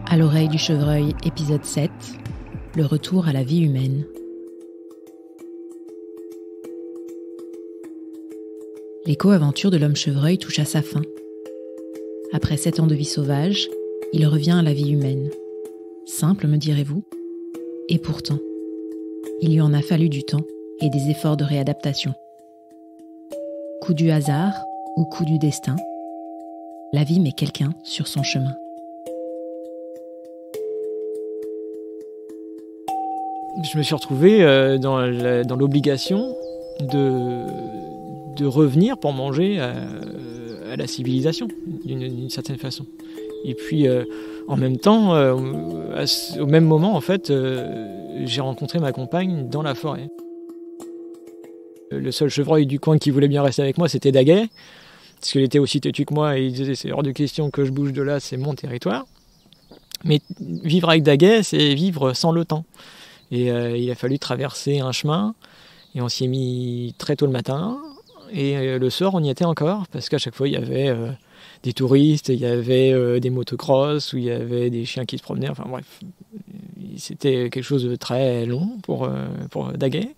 À l'oreille du chevreuil, épisode 7, le retour à la vie humaine. L'éco-aventure de l'homme chevreuil touche à sa fin. Après 7 ans de vie sauvage, il revient à la vie humaine. Simple, me direz-vous? Et pourtant, il lui en a fallu du temps et des efforts de réadaptation. Coup du hasard ou coup du destin, la vie met quelqu'un sur son chemin. Je me suis retrouvé dans l'obligation de revenir pour manger à la civilisation, d'une certaine façon. Et puis, en même temps, au même moment, en fait, j'ai rencontré ma compagne dans la forêt. Le seul chevreuil du coin qui voulait bien rester avec moi, c'était Daguet, parce qu'il était aussi têtu que moi, et il disait « c'est hors de question que je bouge de là, c'est mon territoire ». Mais vivre avec Daguet, c'est vivre sans le temps. Et il a fallu traverser un chemin, et on s'y est mis très tôt le matin, et le soir on y était encore, parce qu'à chaque fois il y avait des touristes, il y avait des motocross, ou il y avait des chiens qui se promenaient, enfin bref, c'était quelque chose de très long pour Daguet.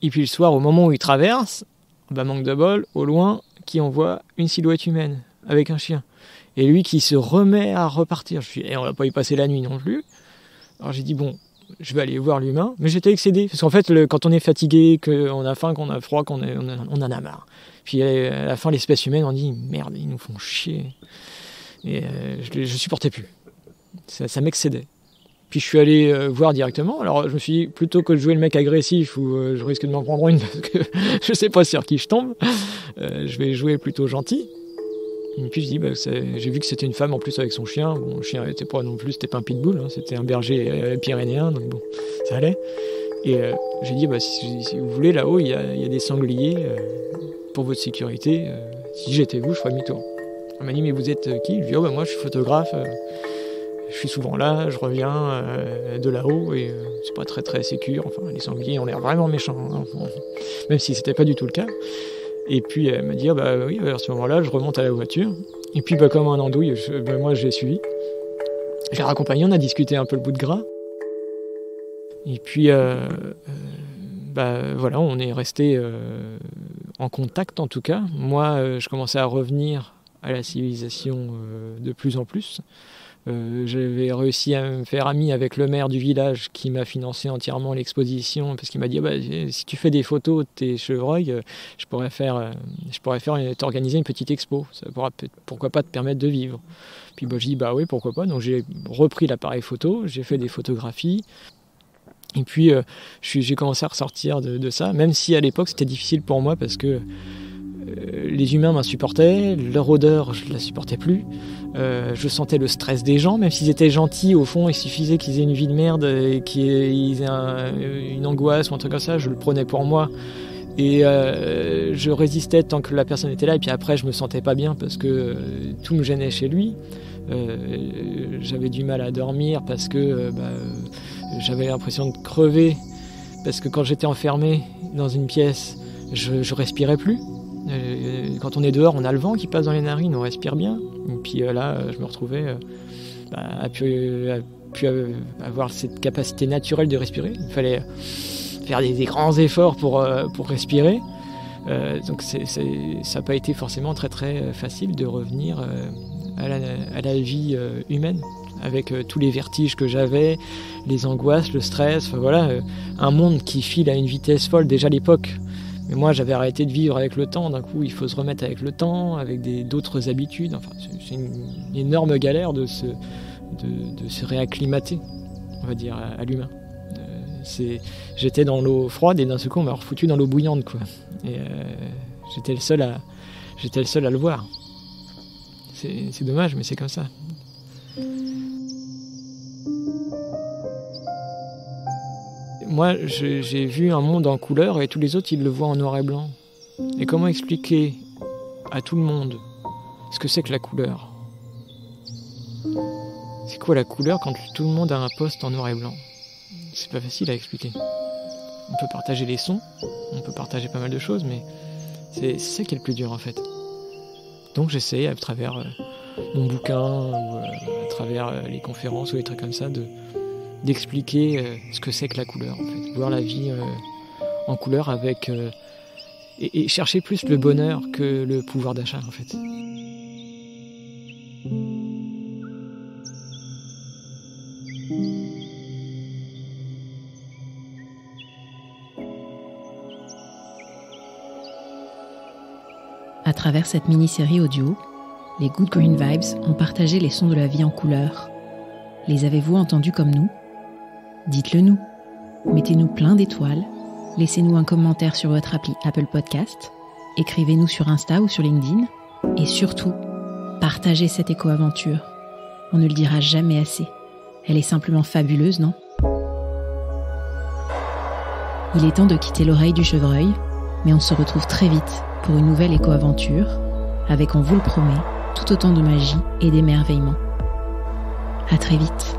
Et puis le soir, au moment où il traverse, manque de bol, au loin, qui on voit une silhouette humaine, avec un chien. Et lui qui se remet à repartir, je me suis dit, on va pas y passer la nuit non plus. Alors j'ai dit, bon, je vais aller voir l'humain, mais j'étais excédé, parce qu'en fait, quand on est fatigué, qu'on a faim, qu'on a froid, on en a marre. Puis à la fin, l'espèce humaine, on dit, merde, ils nous font chier. Et je supportais plus. Ça m'excédait. Puis je suis allé voir directement, alors je me suis dit, plutôt que de jouer le mec agressif, où je risque de m'en prendre une, parce que je sais pas sur qui je tombe, je vais jouer plutôt gentil. Et puis je dis, j'ai vu que c'était une femme en plus avec son chien. Bon, le chien n'était pas non plus, c'était pas un pitbull, hein, c'était un berger pyrénéen, donc bon, ça allait. Et j'ai dit, si vous voulez, là-haut, il y a des sangliers pour votre sécurité. Si j'étais vous, je ferais demi-tour. Elle m'a dit, mais vous êtes qui? Je lui ai dit, moi je suis photographe, je suis souvent là, je reviens de là-haut et c'est pas très très sécure. Enfin, les sangliers ont l'air vraiment méchants, hein, même si c'était pas du tout le cas. Et puis elle m'a dit, oui, à ce moment-là, je remonte à la voiture. Et puis comme un andouille, moi je l'ai suivi. Je l'ai raccompagné, on a discuté un peu le bout de gras. Et puis voilà, on est resté en contact en tout cas. Moi, je commençais à revenir à la civilisation de plus en plus. J'avais réussi à me faire ami avec le maire du village qui m'a financé entièrement l'exposition, parce qu'il m'a dit si tu fais des photos de tes chevreuils, je pourrais t'organiser une petite expo, ça pourra pourquoi pas te permettre de vivre. Puis je dis oui, pourquoi pas. Donc j'ai repris l'appareil photo, j'ai fait des photographies. Et puis j'ai commencé à ressortir de ça, même si à l'époque c'était difficile pour moi parce que les humains m'insupportaient, leur odeur je la supportais plus, je sentais le stress des gens, même s'ils étaient gentils, au fond il suffisait qu'ils aient une vie de merde et qu'ils aient une angoisse ou un truc comme ça, je le prenais pour moi et je résistais tant que la personne était là, et puis après je me sentais pas bien parce que tout me gênait chez lui. J'avais du mal à dormir parce que j'avais l'impression de crever, parce que quand j'étais enfermé dans une pièce, je respirais plus. Quand on est dehors, on a le vent qui passe dans les narines, on respire bien. Et puis là, je me retrouvais à plus avoir cette capacité naturelle de respirer. Il fallait faire des grands efforts pour respirer. Donc ça n'a pas été forcément très très facile de revenir à la vie humaine, avec tous les vertiges que j'avais, les angoisses, le stress, un monde qui file à une vitesse folle déjà à l'époque. Mais moi j'avais arrêté de vivre avec le temps, d'un coup il faut se remettre avec le temps, avec d'autres habitudes, enfin c'est une énorme galère de se réacclimater, on va dire, à l'humain. J'étais dans l'eau froide et d'un seul coup on m'a refoutu dans l'eau bouillante, quoi. Et j'étais le seul à le voir. C'est dommage, mais c'est comme ça. Moi, j'ai vu un monde en couleur et tous les autres, ils le voient en noir et blanc. Et comment expliquer à tout le monde ce que c'est que la couleur? C'est quoi la couleur quand tout le monde a un poste en noir et blanc? C'est pas facile à expliquer. On peut partager les sons, on peut partager pas mal de choses, mais c'est ça qui est le plus dur en fait. Donc j'essaie à travers mon bouquin ou à travers les conférences ou des trucs comme ça, d'expliquer ce que c'est que la couleur, en fait. Voir la vie en couleur avec... et chercher plus le bonheur que le pouvoir d'achat, en fait. À travers cette mini-série audio, les Good Green Vibes ont partagé les sons de la vie en couleur. Les avez-vous entendus comme nous ? Dites-le nous. Mettez-nous plein d'étoiles. Laissez-nous un commentaire sur votre appli Apple Podcast. Écrivez-nous sur Insta ou sur LinkedIn. Et surtout, partagez cette éco-aventure. On ne le dira jamais assez. Elle est simplement fabuleuse, non ? Il est temps de quitter l'oreille du chevreuil, mais on se retrouve très vite pour une nouvelle éco-aventure, avec, on vous le promet, tout autant de magie et d'émerveillement. À très vite.